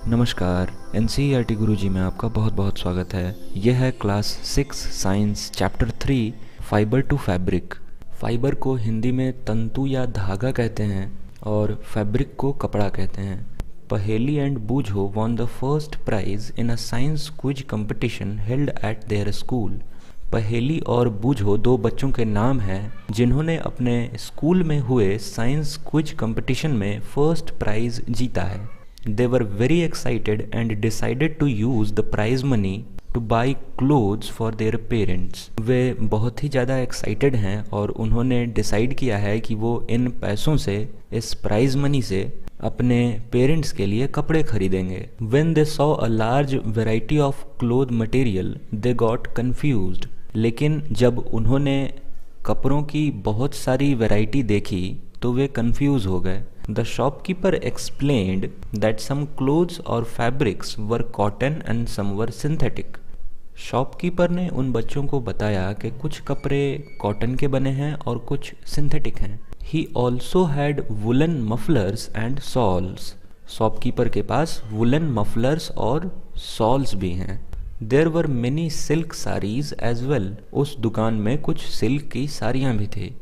नमस्कार। एनसीईआरटी गुरुजी में आपका बहुत बहुत स्वागत है। यह है class 6 science chapter 3 fibre to fabric. Fibre को हिंदी में तंतु या धागा कहते हैं और फैब्रिक को कपड़ा कहते हैं। Paheli and Boojho won the first prize in a science quiz competition held at their school. Paheli और बूझो दो बच्चों के नाम हैं जिन्होंने अपने स्कूल में हुए साइंस क्विज कंपटीशन में फर्स्ट प्राइज जीता है। They were very excited and decided to use the prize money to buy clothes for their parents. वे बहुत ही ज़्यादा एक्साइटेड हैं और उन्होंने डिसाइड किया है कि वो इन पैसों से, इस प्राइज मनी से अपने पेरेंट्स के लिए कपड़े खरीदेंगे। When they saw a large variety of cloth material, they got confused. लेकिन जब उन्होंने कपड़ों की बहुत सारी वैरायटी देखी तो वे कंफ्यूज हो गए। The shopkeeper explained that some clothes or fabrics were cotton and some were synthetic. Shopkeeper ने उन बच्चों को बताया कि कुछ कपड़े कॉटन के बने हैं और कुछ सिंथेटिक हैं। He also had woolen mufflers and shawls. Shopkeeper के पास वुलन मफलर्स और शॉल्स भी हैं। There were many silk sarees as well. उस दुकान में कुछ सिल्क की साड़ियाँ भी थी।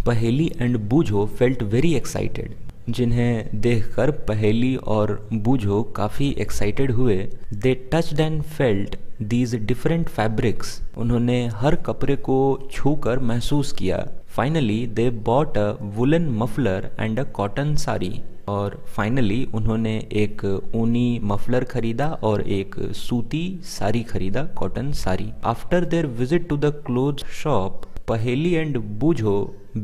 पहेली एंड बूझो फेल्ट वेरी एक्साइटेड। जिन्हें देखकर पहेली और बूझो काफ़ी एक्साइटेड हुए। They touched and felt these different fabrics. उन्होंने हर कपड़े को छूकर महसूस किया। Finally they bought a woollen muffler and a cotton sari. और फाइनली उन्होंने एक ऊनी मफलर खरीदा और एक सूती साड़ी खरीदा, cotton sari. After their visit to the cloth shop, Paheli and Boojho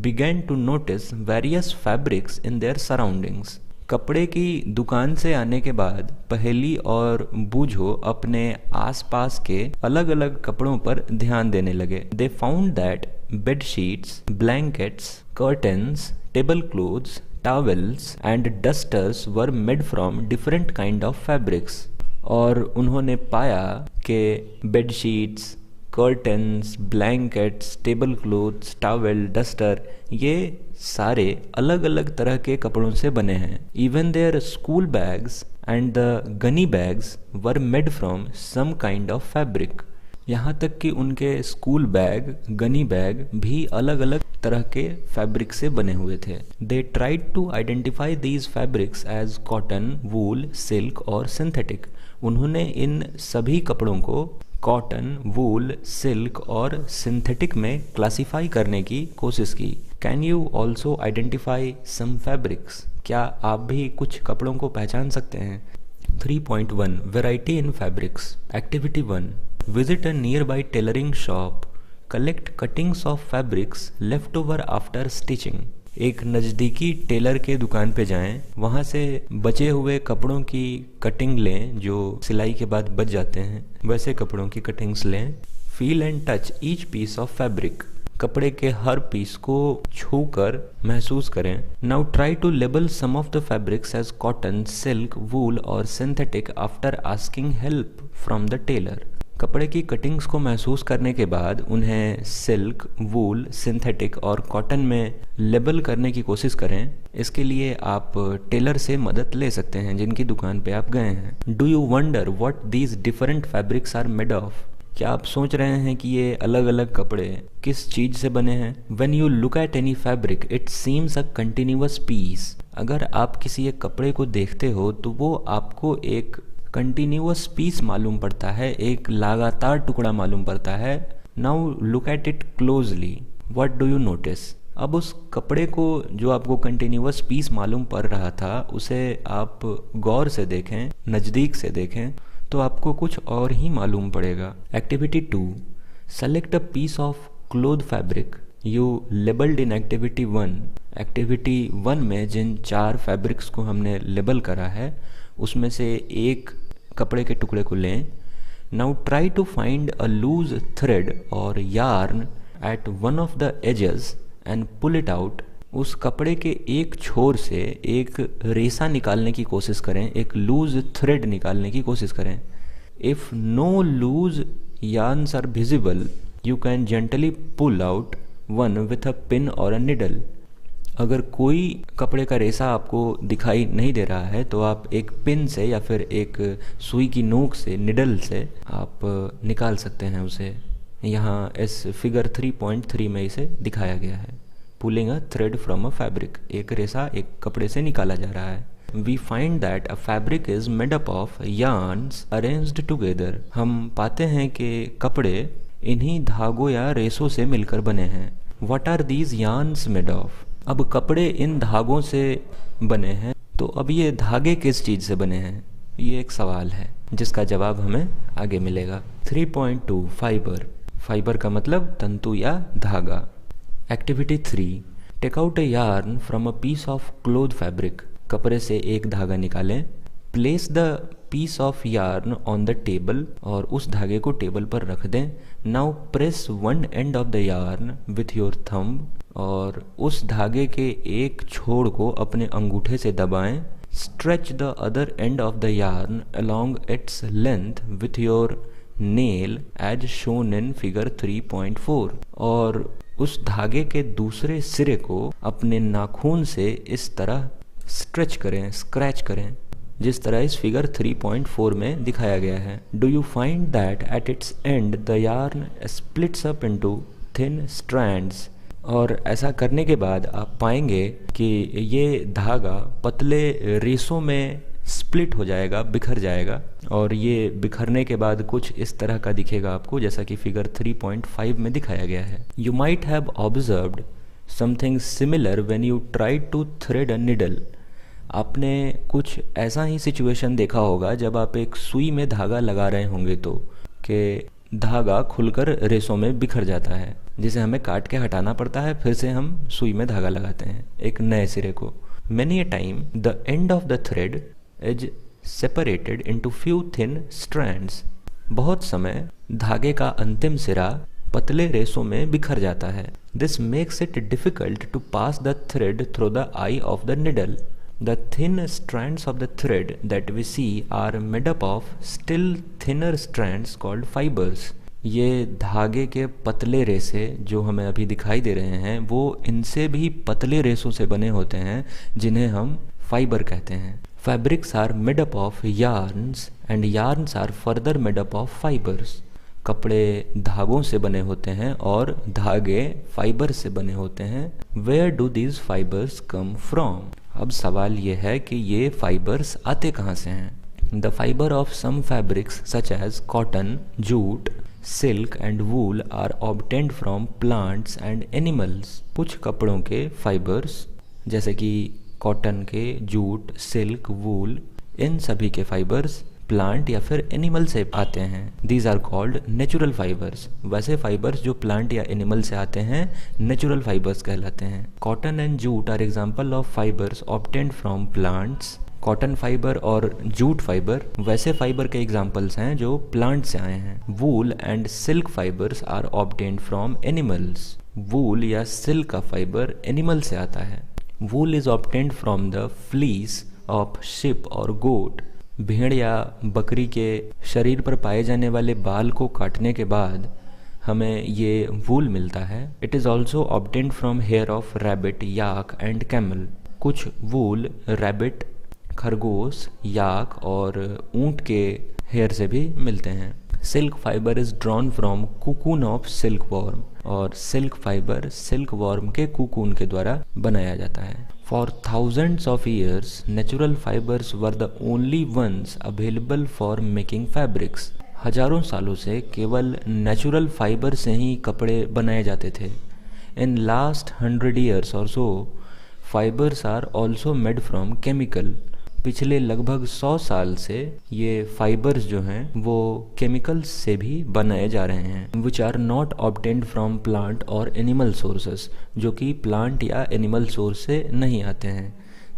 began to notice various fabrics in their surroundings. कपड़े की दुकान से आने के बाद पहेली और बूझो अपने आसपास के अलग अलग कपड़ों पर ध्यान देने लगे। They found that bed sheets, blankets, curtains, tablecloths, towels and dusters were made from different kind of fabrics. और उन्होंने पाया कि bedsheets, curtains, blankets, table clothes, towel, duster, ये सारे अलग अलग तरह के कपड़ों से बने हैं। Even their school bags and the gunny bags were made from some kind of fabric. यहाँ तक कि उनके स्कूल बैग, गनी बैग भी अलग अलग तरह के फैब्रिक से बने हुए थे। They tried to identify these fabrics as cotton, wool, silk और सिंथेटिक। उन्होंने इन सभी कपड़ों को कॉटन, वूल, सिल्क और सिंथेटिक में क्लासिफाई करने की कोशिश की। Can you also identify some fabrics? क्या आप भी कुछ कपड़ों को पहचान सकते हैं? 3.1 variety in fabrics. Activity 1, visit a near by tailoring shop, collect cuttings of fabrics left over after stitching. एक नज़दीकी टेलर के दुकान पे जाएं, वहाँ से बचे हुए कपड़ों की कटिंग लें जो सिलाई के बाद बच जाते हैं, वैसे कपड़ों की कटिंग्स लें। Feel and touch each piece of fabric. कपड़े के हर पीस को छूकर महसूस करें। Now try to label some of the fabrics as cotton, silk, wool और synthetic after asking help from the tailor. कपड़े की कटिंग्स को महसूस करने के बाद उन्हें सिल्क, वूल, सिंथेटिक और कॉटन में लेबल करने की कोशिश करें। इसके लिए आप टेलर से मदद ले सकते हैं जिनकी दुकान पे आप गए हैं। Do you wonder what these different fabrics are made of? क्या आप सोच रहे हैं कि ये अलग अलग कपड़े किस चीज़ से बने हैं? When you look at any fabric, it seems a continuous piece. अगर आप किसी एक कपड़े को देखते हो तो वो आपको एक कंटिन्यूअस पीस मालूम पड़ता है, एक लगातार टुकड़ा मालूम पड़ता है। Now look at it closely, what do you notice? अब उस कपड़े को जो आपको कंटिन्यूअस पीस मालूम पड़ रहा था उसे आप गौर से देखें, नज़दीक से देखें तो आपको कुछ और ही मालूम पड़ेगा। Activity 2, select a piece of cloth fabric you labelled in activity 1। Activity 1 में जिन 4 फैब्रिक्स को हमने लेबल करा है उसमें से एक कपड़े के टुकड़े को लें। Now try to find a loose thread और yarn at one of the edges and pull it out. उस कपड़े के एक छोर से एक रेसा निकालने की कोशिश करें, एक लूज थ्रेड निकालने की कोशिश करें। If no loose yarns are visible, you can gently pull out one with a pin or a needle. अगर कोई कपड़े का रेसा आपको दिखाई नहीं दे रहा है तो आप एक पिन से या फिर एक सुई की नोक से, निडल से आप निकाल सकते हैं उसे। यहाँ इस फिगर 3.3 में इसे दिखाया गया है। Pulling a thread from a fabric, एक रेसा एक कपड़े से निकाला जा रहा है। We find that a fabric is made up of yarns arranged together. हम पाते हैं कि कपड़े इन्हीं धागों या रेसों से मिलकर बने हैं। What are these yarns made of? अब कपड़े इन धागों से बने हैं, तो अब ये धागे किस चीज़ से बने हैं, ये एक सवाल है जिसका जवाब हमें आगे मिलेगा। 3.2 फाइबर। फाइबर का मतलब तंतु या धागा। Activity 3, take out a yarn from a piece of cloth fabric. कपड़े से एक धागा निकालें। Place the piece of yarn on the table, और उस धागे को टेबल पर रख दें। Now press one end of the yarn with your thumb, और उस धागे के एक छोर को अपने अंगूठे से दबाएं। Stretch the other end of the yarn along its length with your nail as shown in figure 3.4, और उस धागे के दूसरे सिरे को अपने नाखून से इस तरह स्ट्रेच करें, स्क्रैच करें, जिस तरह इस फिगर 3.4 में दिखाया गया है। Do you find that at its and the yarn splits up into thin strands, और ऐसा करने के बाद आप पाएंगे कि ये धागा पतले रेसों में स्प्लिट हो जाएगा, बिखर जाएगा, और ये बिखरने के बाद कुछ इस तरह का दिखेगा आपको, जैसा कि फिगर 3.5 में दिखाया गया है। You might have observed something similar when you tried to thread a needle. आपने कुछ ऐसा ही सिचुएशन देखा होगा जब आप एक सुई में धागा लगा रहे होंगे तो, कि धागा खुलकर रेसों में बिखर जाता है, जिसे हमें काट के हटाना पड़ता है, फिर से हम सुई में धागा लगाते हैं एक नए सिरे को। Many a time the end of the thread is separated into few thin strands. बहुत समय धागे का अंतिम सिरा पतले रेसों में बिखर जाता है। This makes it difficult to pass the thread through the eye of the needle. The thin strands of the thread that we see are made up of still thinner strands called fibers. ये धागे के पतले रेसे जो हमें अभी दिखाई दे रहे हैं वो इनसे भी पतले रेसों से बने होते हैं, जिन्हें हम फाइबर कहते हैं। Fabrics are made up of yarns and yarns are further made up of fibers. कपड़े धागों से बने होते हैं और धागे फाइबर से बने होते हैं। Where do these fibers come from? अब सवाल ये है कि ये फाइबर्स आते कहाँ से हैं। The fiber of some fabrics such as cotton, jute, silk and wool are obtained from plants and animals. कुछ कपड़ों के फाइबर्स जैसे कि कॉटन के, जूट, सिल्क, वूल, इन सभी के फाइबर्स प्लांट या फिर एनिमल से आते हैं। These are called natural fibers. वैसे फाइबर्स जो प्लांट या एनिमल से आते हैं नेचुरल फाइबर्स कहलाते हैं। Cotton and jute are example of fibres obtained from plants. Cotton fibre और जूट फाइबर वैसे फाइबर के एग्जाम्पल्स हैं जो प्लांट से आए हैं। Wool and silk fibres are obtained from animals. Wool या सिल्क का फाइबर एनिमल से आता है। Wool is obtained from the fleece of sheep और गोट। भेड़ या बकरी के शरीर पर पाए जाने वाले बाल को काटने के बाद हमें ये वूल मिलता है। It is also obtained from here of rabbit, yak and camel. कुछ वूल रैबिट, खरगोश, याक और ऊंट के हेयर से भी मिलते हैं। Silk fibre is drawn from cocoon of silk worm, और सिल्क फाइबर सिल्क वॉर्म के कुकून के द्वारा बनाया जाता है। For thousands of years natural fibres were the only ones available for making fabrics. हजारों सालों से केवल नेचुरल फाइबर से ही कपड़े बनाए जाते थे। इन लास्ट 100 years और so fibres are also made from chemical. पिछले लगभग 100 साल से ये फाइबर्स जो हैं वो केमिकल्स से भी बनाए जा रहे हैं। Which are not obtained from plant और एनिमल सोर्सेस, जो कि प्लांट या एनिमल सोर्स से नहीं आते हैं।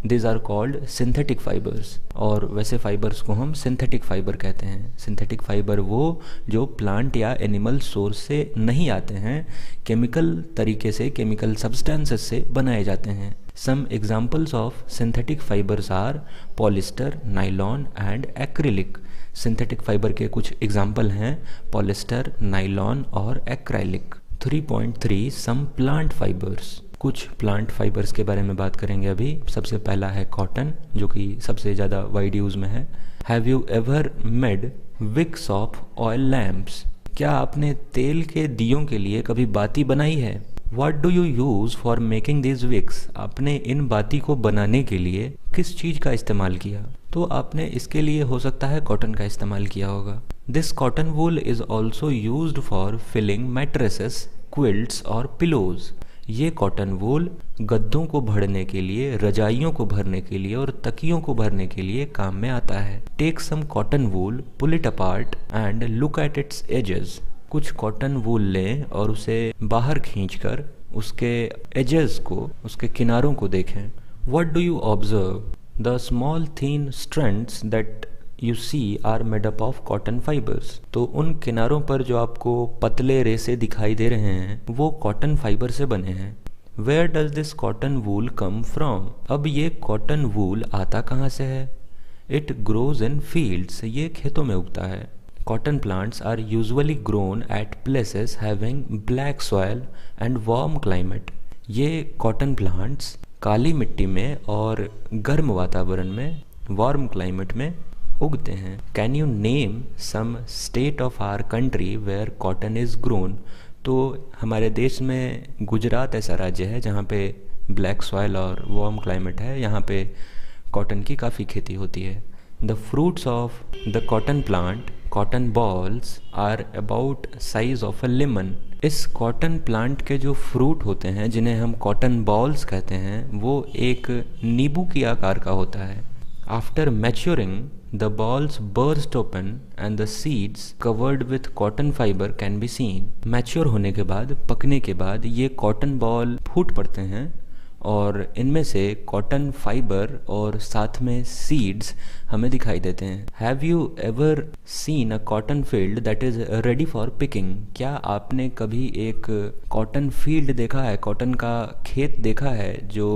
This are called synthetic fibres, और वैसे फाइबर्स को हम सिंथेटिक फाइबर कहते हैं। सिंथेटिक फाइबर वो जो प्लांट या एनिमल सोर्स से नहीं आते हैं, केमिकल तरीके से, केमिकल सब्सटेंसेस से बनाए जाते हैं। Some examples of synthetic fibers are polyester, nylon and acrylic. Synthetic fibre के कुछ एग्जाम्पल हैं पॉलिस्टर, नाइलॉन और एक्राइलिक। 3.3 Some plant fibers. कुछ प्लांट फाइबर्स के बारे में बात करेंगे अभी। सबसे पहला है कॉटन, जो कि सबसे ज़्यादा वाइड यूज़ में है। Have you ever made wicks of oil lamps? क्या आपने तेल के दियों के लिए कभी बाती बनाई है? What do you use for making these wicks? आपने इन बाती को बनाने के लिए किस चीज़ का इस्तेमाल किया? तो आपने इसके लिए हो सकता है कॉटन का इस्तेमाल किया होगा। This cotton wool is also used for filling mattresses, quilts और pillows। ये कॉटन वूल गद्दों को भरने के लिए, रजाइयों को भरने के लिए और तकियों को भरने के लिए काम में आता है। Take some cotton wool, pull it apart and look at its edges. कुछ कॉटन वूल लें और उसे बाहर खींचकर उसके एजेस को, उसके किनारों को देखें। What do you observe? The small thin strands that you see are made up of cotton fibres. तो उन किनारों पर जो आपको पतले रेसे दिखाई दे रहे हैं वो कॉटन फाइबर से बने हैं। Where does this cotton wool come from? अब ये कॉटन वूल आता कहाँ से है? It grows in fields. ये खेतों में उगता है। Cotton plants are usually grown at places having black soil and warm climate. ये कॉटन प्लांट्स काली मिट्टी में और गर्म वातावरण में, वार्म क्लाइमेट में उगते हैं। Can you name some state of our country where cotton is grown? तो हमारे देश में गुजरात ऐसा राज्य है जहाँ पे ब्लैक सॉइल और वार्म क्लाइमेट है, यहाँ पे कॉटन की काफ़ी खेती होती है। The fruits of the cotton plant, cotton balls, are about size of a lemon. इस कॉटन प्लांट के जो फ्रूट होते हैं, जिन्हें हम कॉटन बॉल्स कहते हैं, वो एक नींबू के आकार का होता है। After maturing the balls burst open and the seeds covered with cotton fiber can be seen। Mature होने के बाद, पकने के बाद ये कॉटन बॉल फूट पड़ते हैं और इनमें से कॉटन फाइबर और साथ में सीड्स हमें दिखाई देते हैं। Have you ever seen a cotton field that is ready for picking? क्या आपने कभी एक कॉटन फील्ड देखा है, कॉटन का खेत देखा है जो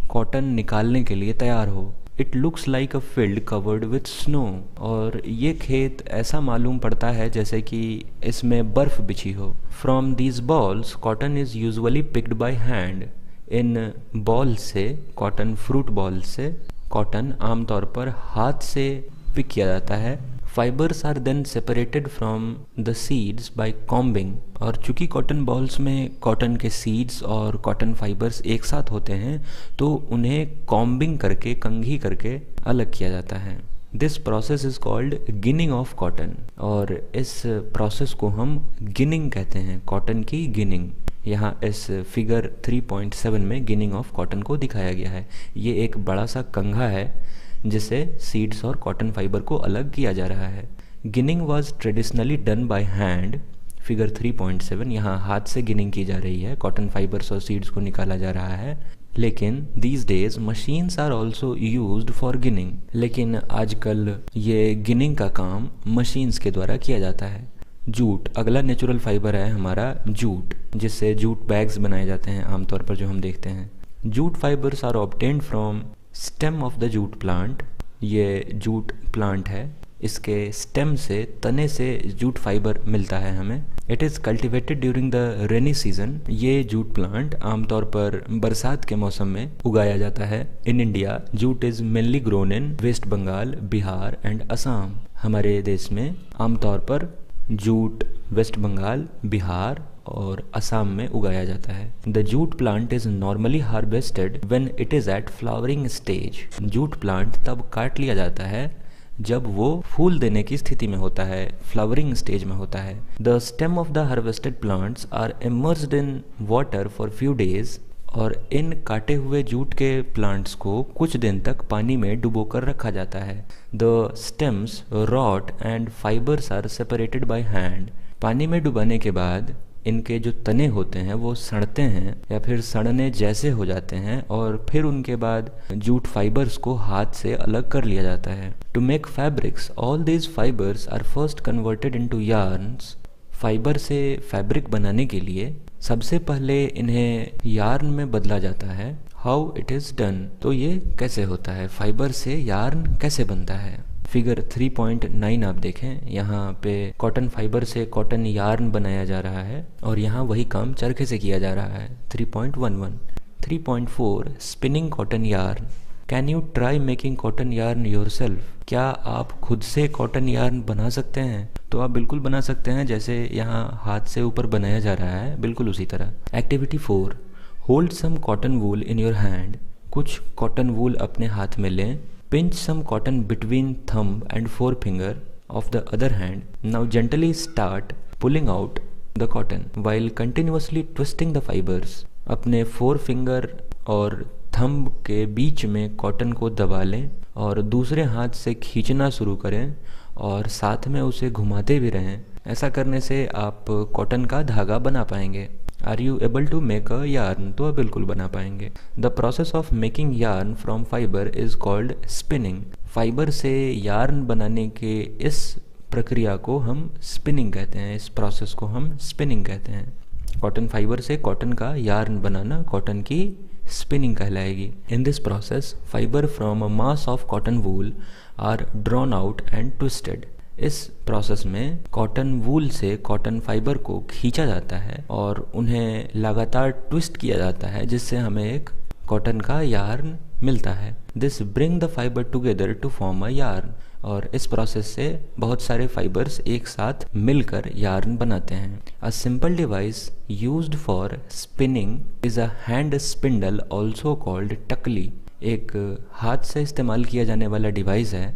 कॉटन निकालने के लिए तैयार हो? It looks like a field covered with snow. और ये खेत ऐसा मालूम पड़ता है जैसे कि इसमें बर्फ बिछी हो। From these balls cotton is usually picked by hand. इन बॉल से, कॉटन फ्रूट बॉल से कॉटन आमतौर पर हाथ से पिक किया जाता है। Fibres are then separated from the seeds by combing. और चूंकि कॉटन बॉल्स में कॉटन के सीड्स और कॉटन फाइबर्स एक साथ होते हैं तो उन्हें कॉम्बिंग करके, कंघी करके अलग किया जाता है। This process is called ginning of cotton. और इस प्रोसेस को हम गिनिंग कहते हैं, कॉटन की गिनिंग। यहाँ इस फिगर 3.7 में गिनिंग ऑफ कॉटन को दिखाया गया है। ये एक बड़ा सा कंघा है जिसे सीड्स और कॉटन फाइबर को अलग किया जा रहा है। Ginning was traditionally done by hand. Figure 3.7, यहाँ हाथ से गिनिंग की जा रही है, कॉटन फाइबर्स और सीड्स को निकाला जा रहा है। लेकिन these days machines are also used for ginning. लेकिन आजकल ये गिनिंग का काम मशीन्स के द्वारा किया जाता है। जूट, अगला नेचुरल फाइबर है हमारा जूट, जिससे जूट बैग्स बनाए जाते हैं आमतौर पर जो हम देखते हैं। Jute fibres are obtained from stem of the jute plant. ये जूट प्लांट है, इसके स्टेम से, तने से जूट फाइबर मिलता है हमें। It is cultivated during the rainy season. ये जूट प्लांट आमतौर पर बरसात के मौसम में उगाया जाता है। In India jute is mainly grown in West Bengal, Bihar and Assam. हमारे देश में आमतौर पर जूट वेस्ट बंगाल, बिहार और असम में उगाया जाता है। The jute plant is normally harvested when it is at flowering stage. Jute plant तब काट लिया जाता है जब वो फूल देने की स्थिति में होता है, फ्लावरिंग स्टेज में होता है। The stem of the harvested plants are immersed in water for few days. और इन काटे हुए जूट के प्लांट्स को कुछ दिन तक पानी में डुबोकर रखा जाता है। The stems rot and fibres are separated by hand. पानी में डुबाने के बाद इनके जो तने होते हैं वो सड़ते हैं या फिर सड़ने जैसे हो जाते हैं और फिर उनके बाद जूट फाइबर्स को हाथ से अलग कर लिया जाता है। To make fabrics all these fibres are first converted into yarns. Fibre से फैब्रिक बनाने के लिए सबसे पहले इन्हें यार्न में बदला जाता है। हाउ इट इज़ डन, तो ये कैसे होता है, फाइबर से यार्न कैसे बनता है। फिगर 3.9 आप देखें, यहाँ पे कॉटन फाइबर से कॉटन यार्न बनाया जा रहा है और यहाँ वही काम चरखे से किया जा रहा है। 3.11 3.4 spinning cotton yarn. Can you try making cotton yarn yourself? क्या आप खुद से कॉटन यार्न बना सकते हैं? तो आप बिल्कुल बना सकते हैं, जैसे यहाँ हाथ से ऊपर बनाया जा रहा है, बिल्कुल उसी तरह। Activity 4, hold some cotton wool in your hand. कुछ कॉटन वूल अपने हाथ में लें। Pinch some cotton between thumb and four finger of the other hand. Now gently start pulling out the cotton while continuously twisting the fibres. अपने four finger और thumb के बीच में कॉटन को दबा लें और दूसरे हाथ से खींचना शुरू करें और साथ में उसे घुमाते भी रहें। ऐसा करने से आप कॉटन का धागा बना पाएंगे। Are you able to make a yarn? तो आप बिल्कुल बना पाएंगे। The process of making yarn from fibre is called spinning. Fibre से यार्न बनाने के इस प्रक्रिया को हम स्पिनिंग कहते हैं। इस प्रोसेस को हम स्पिनिंग कहते हैं। कॉटन फाइबर से कॉटन का यार्न बनाना कॉटन की स्पिनिंग कहलाएगी। In this process fibre from a mass of cotton wool are drawn out and twisted. इस प्रोसेस में कॉटन वूल से कॉटन फाइबर को खींचा जाता है और उन्हें लगातार ट्विस्ट किया जाता है, जिससे हमें एक कॉटन का यार्न मिलता है। This bring the fibre together to form a yarn. और इस प्रोसेस से बहुत सारे फाइबर्स एक साथ मिलकर यार्न बनाते हैं। A simple device used for spinning is a hand spindle also called takli. एक हाथ से इस्तेमाल किया जाने वाला डिवाइस है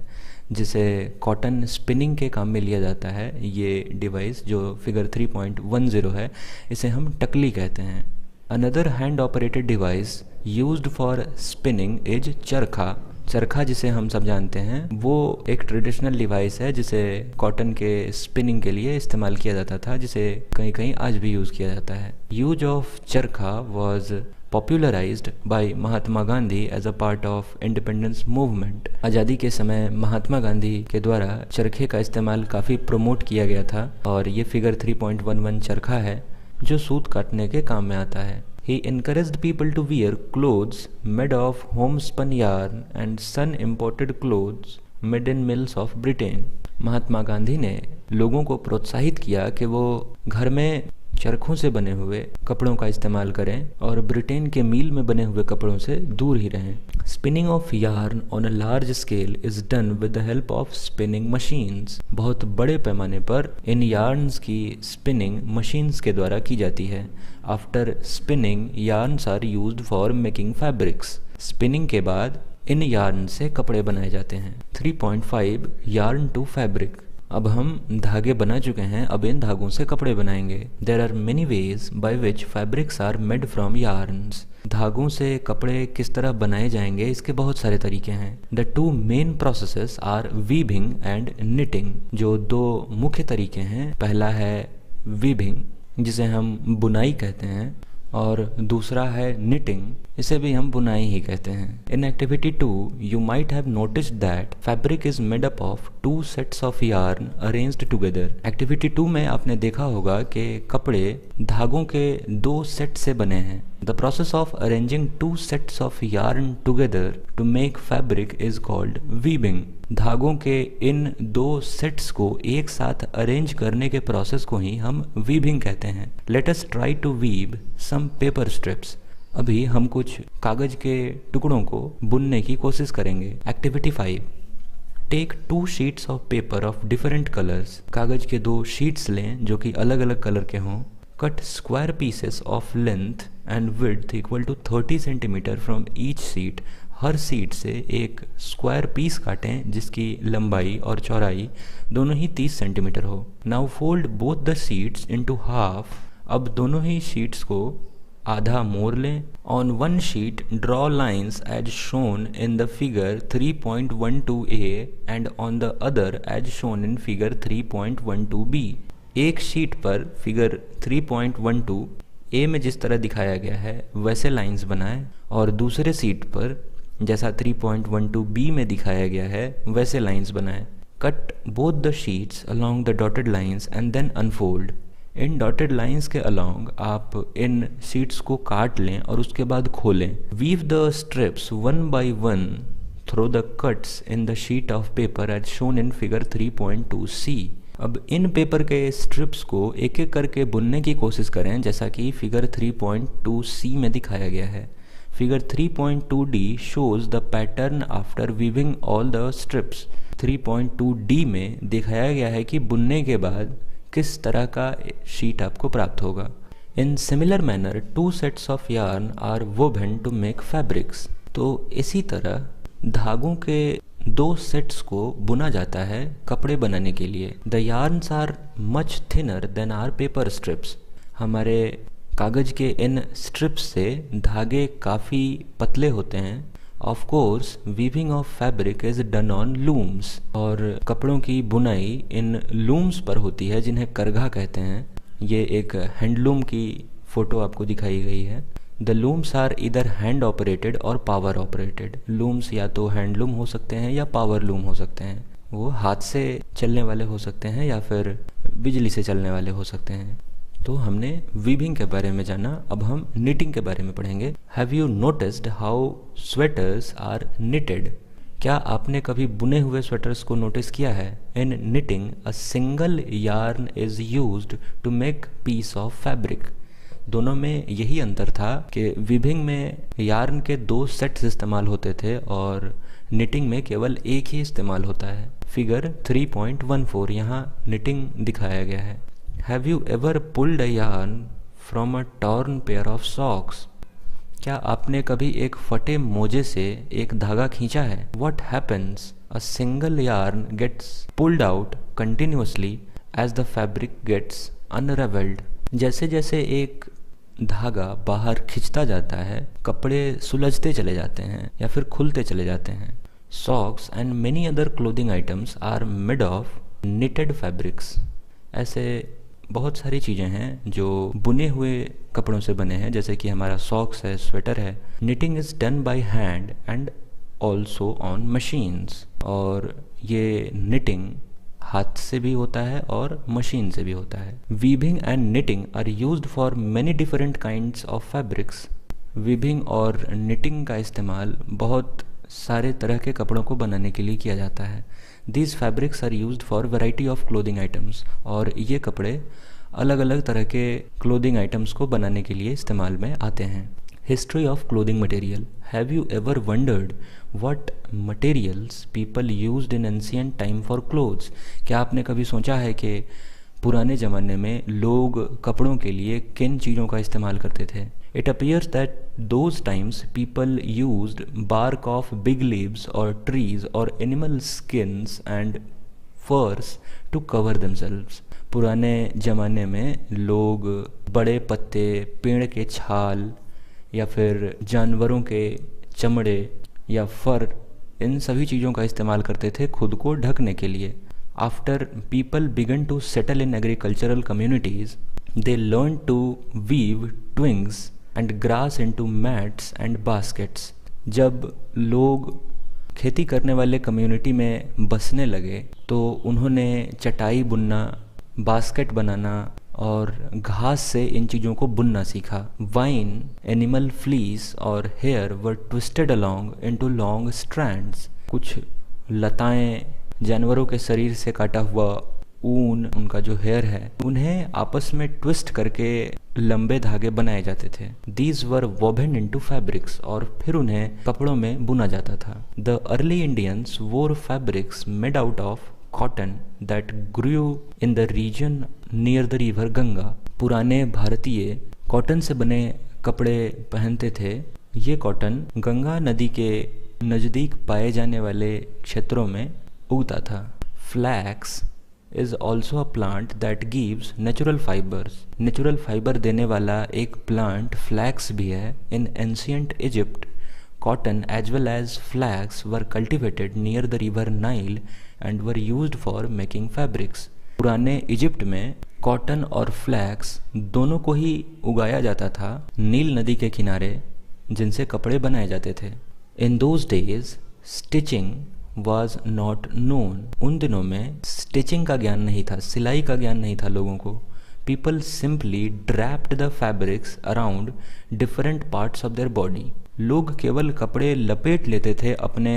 जिसे कॉटन स्पिनिंग के काम में लिया जाता है। ये डिवाइस जो फिगर 3.10 है, इसे हम टकली कहते हैं। Another hand operated device used for spinning is चरखा। चरखा, जिसे हम सब जानते हैं, वो एक ट्रेडिशनल डिवाइस है जिसे कॉटन के स्पिनिंग के लिए इस्तेमाल किया जाता था, जिसे कहीं कहीं आज भी यूज़ किया जाता है। Use of charkha was popularized by Mahatma Gandhi as a part of independence movement. आज़ादी के समय महात्मा गांधी के द्वारा चरखे का इस्तेमाल काफ़ी प्रमोट किया गया था और ये फिगर 3.11 चरखा है जो सूत काटने के काम में आता है। He encouraged people to wear clothes made of homespun yarn and sun imported clothes made in mills of Britain। Mahatma Gandhi ने लोगों को प्रोत्साहित किया कि वो घर में चरखों से बने हुए कपड़ों का इस्तेमाल करें और ब्रिटेन के मील में बने हुए कपड़ों से दूर ही रहें। Spinning of yarn on a large scale is done with the help of spinning machines. बहुत बड़े पैमाने पर इन यार्न्स की स्पिनिंग मशीन्स के द्वारा की जाती है। After spinning yarns are used for making fabrics. Spinning के बाद इन यार्न से कपड़े बनाए जाते हैं। 3.5 यार्न टू फैब्रिक। अब हम धागे बना चुके हैं, अब इन धागों से कपड़े बनाएंगे। There are many ways by which fabrics are made from yarns. धागों से कपड़े किस तरह बनाए जाएंगे, इसके बहुत सारे तरीके हैं। The two main processes are weaving and knitting. जो दो मुख्य तरीके हैं, पहला है वीविंग जिसे हम बुनाई कहते हैं और दूसरा है निटिंग, इसे भी हम बुनाई ही कहते हैं। In activity 2 you might have noticed that fabric is made up of 2 sets of yarn arranged together. Activity 2 में आपने देखा होगा कि कपड़े धागों के 2 सेट से बने हैं। The process of arranging 2 sets of yarn together to make fabric is called weaving. धागों के इन 2 सेट्स को एक साथ अरेंज करने के प्रोसेस को ही हम वीविंग कहते हैं। Let us try to weave some paper strips. अभी हम कुछ कागज के टुकड़ों को बुनने की कोशिश करेंगे। Activity 5 take 2 sheets of paper of different colours. कागज के 2 शीट्स लें जो कि अलग अलग कलर के हों। Cut square pieces of length and width equal to 30 centimetre from each sheet. हर सीट से एक स्क्वायर पीस काटें जिसकी लंबाई और चौड़ाई दोनों ही 30 सेंटीमीटर हो। Now fold both the sheets into half. अब दोनों ही शीट्स को आधा मोड़ लें। On one sheet draw lines as shown in the figure 3.12a and on the other as shown in figure 3.12b। एक शीट पर फिगर 3.12a में जिस तरह दिखाया गया है वैसे लाइन्स बनाएं और दूसरे सीट पर जैसा 3.12b में दिखाया गया है वैसे लाइन्स बनाएं। Cut both the sheets along the dotted lines and then unfold. इन डॉटेड लाइन्स के अलोंग आप इन शीट्स को काट लें और उसके बाद खोलें। Weave the strips one by one through the cuts in the sheet of paper as shown in figure 3.2c। अब इन पेपर के स्ट्रिप्स को एक एक करके बुनने की कोशिश करें जैसा कि फिगर 3.2c में दिखाया गया है। Figure 3.2D shows the pattern after weaving all the strips. 3.2D में दिखाया गया है कि बुनने के बाद किस तरह का शीट आपको प्राप्त होगा। In similar manner, 2 sets of yarn are woven to make fabrics. तो इसी तरह धागों के 2 सेट्स को बुना जाता है कपड़े बनाने के लिए। The yarns are much thinner than our paper strips. हमारे कागज के इन स्ट्रिप्स से धागे काफ़ी पतले होते हैं। Of course, weaving of fabric is done on looms. और कपड़ों की बुनाई इन लूम्स पर होती है जिन्हें करघा कहते हैं। ये एक हैंडलूम की फ़ोटो आपको दिखाई गई है। द लूम्स आर इधर हैंड ऑपरेटेड और पावर ऑपरेटेड। लूम्स या तो हैंडलूम हो सकते हैं या पावर लूम हो सकते हैं। वो हाथ से चलने वाले हो सकते हैं या फिर बिजली से चलने वाले हो सकते हैं। तो हमने वीविंग के बारे में जाना, अब हम निटिंग के बारे में पढ़ेंगे। Have you noticed how sweaters are knitted? क्या आपने कभी बुने हुए स्वेटर्स को नोटिस किया है? In knitting a single yarn is used to make piece of fabric. दोनों में यही अंतर था कि वीविंग में यार्न के 2 सेट्स इस्तेमाल होते थे और निटिंग में केवल एक ही इस्तेमाल होता है। फिगर 3.14 यहाँ निटिंग दिखाया गया है। Have you ever pulled a yarn from a torn pair of socks? क्या आपने कभी एक फटे मोजे से एक धागा खींचा है? What happens? A single yarn gets pulled out continuously as the fabric gets unravelled. जैसे जैसे एक धागा बाहर खिंचता जाता है, कपड़े सुलझते चले जाते हैं या फिर खुलते चले जाते हैं। Socks and many other clothing items are made of knitted fabrics. ऐसे बहुत सारी चीज़ें हैं जो बुने हुए कपड़ों से बने हैं, जैसे कि हमारा सॉक्स है, स्वेटर है। Knitting is done by hand and also on machines. और ये निटिंग हाथ से भी होता है और मशीन से भी होता है। Weaving and knitting are used for many different kinds of fabrics. Weaving और निटिंग का इस्तेमाल बहुत सारे तरह के कपड़ों को बनाने के लिए किया जाता है। These fabrics are used for variety of clothing items. और ये कपड़े अलग अलग तरह के क्लोथिंग आइटम्स को बनाने के लिए इस्तेमाल में आते हैं। History of clothing material. Have you ever wondered what materials people used in ancient time for clothes? क्या आपने कभी सोचा है कि पुराने ज़माने में लोग कपड़ों के लिए किन चीज़ों का इस्तेमाल करते थे? It appears that those times people used bark of big leaves or trees or animal skins and furs to cover themselves. पुराने ज़माने में लोग बड़े पत्ते, पेड़ के छाल या फिर जानवरों के चमड़े या फर, इन सभी चीज़ों का इस्तेमाल करते थे खुद को ढकने के लिए। After people began to settle in agricultural communities they learn to weave twigs and grass into mats and baskets. जब लोग खेती करने वाले कम्युनिटी में बसने लगे तो उन्होंने चटाई बुनना, बास्केट बनाना और घास से इन चीज़ों को बुनना सीखा। वाइन, एनिमल फ्लीस और hair were twisted along into long strands. कुछ लताएं, जानवरों के शरीर से काटा हुआ ऊन, उनका जो हेयर है, उन्हें आपस में ट्विस्ट करके लंबे धागे बनाए जाते थे। These were woven into fabrics. और फिर उन्हें कपड़ों में बुना जाता था। The early Indians wore fabrics made out of cotton that grew in the region near the river Ganga. पुराने भारतीय कॉटन से बने कपड़े पहनते थे। ये कॉटन गंगा नदी के नज़दीक पाए जाने वाले क्षेत्रों में उगता था। Flax is also a plant that gives natural fibres. Natural fibre देने वाला एक प्लांट फ्लैक्स भी है। In ancient Egypt cotton as well as flax were cultivated near the river Nile and were used for making fabrics. पुराने Egypt में cotton और flex दोनों को ही उगाया जाता था नील नदी के किनारे, जिनसे कपड़े बनाए जाते थे। In those days stitching was not known. उन दिनों में स्टिचिंग का ज्ञान नहीं था, सिलाई का ज्ञान नहीं था लोगों को। People simply draped the fabrics around different parts of their body. लोग केवल कपड़े लपेट लेते थे अपने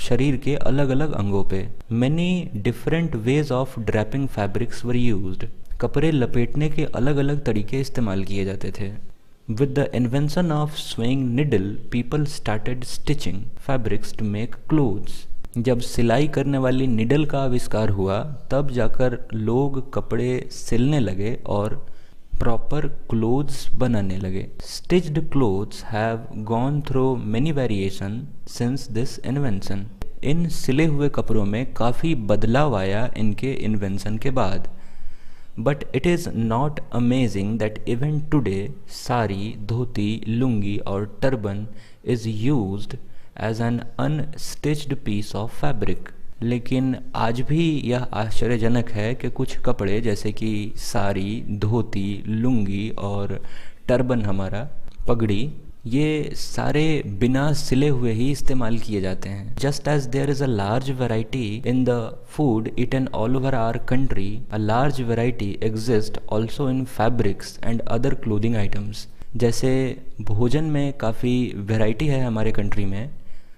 शरीर के अलग अलग अंगों पे। Many different ways of draping fabrics were used. कपड़े लपेटने के अलग अलग तरीके इस्तेमाल किए जाते थे। With the invention of sewing needle, people started stitching fabrics to make clothes. जब सिलाई करने वाली निडल का आविष्कार हुआ तब जाकर लोग कपड़े सिलने लगे और प्रॉपर क्लोथ्स बनाने लगे. Stitched clothes have gone through many variations since this invention. इन सिले हुए कपड़ों में काफ़ी बदलाव आया इनके इन्वेंशन के बाद. But it is not amazing that even today sari, धोती, लुंगी और turban is used as an unstitched piece of fabric. लेकिन आज भी यह आश्चर्यजनक है कि कुछ कपड़े जैसे कि साड़ी, धोती, लुंगी और टर्बन हमारा पगड़ी, ये सारे बिना सिले हुए ही इस्तेमाल किए जाते हैं. Just as there is a large variety in the food eaten all over our country, a large variety exist also in fabrics and other clothing items. जैसे भोजन में काफ़ी वैरायटी है हमारे कंट्री में,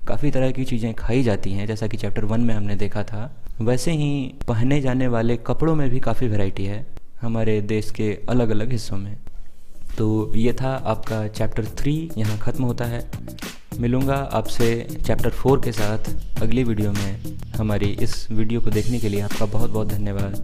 काफ़ी तरह की चीज़ें खाई जाती हैं जैसा कि चैप्टर 1 में हमने देखा था. वैसे ही पहने जाने वाले कपड़ों में भी काफ़ी वैरायटी है हमारे देश के अलग अलग हिस्सों में. तो ये था आपका चैप्टर 3 यहाँ ख़त्म होता है. मिलूँगा आपसे चैप्टर 4 के साथ अगली वीडियो में. हमारी इस वीडियो को देखने के लिए आपका बहुत बहुत धन्यवाद.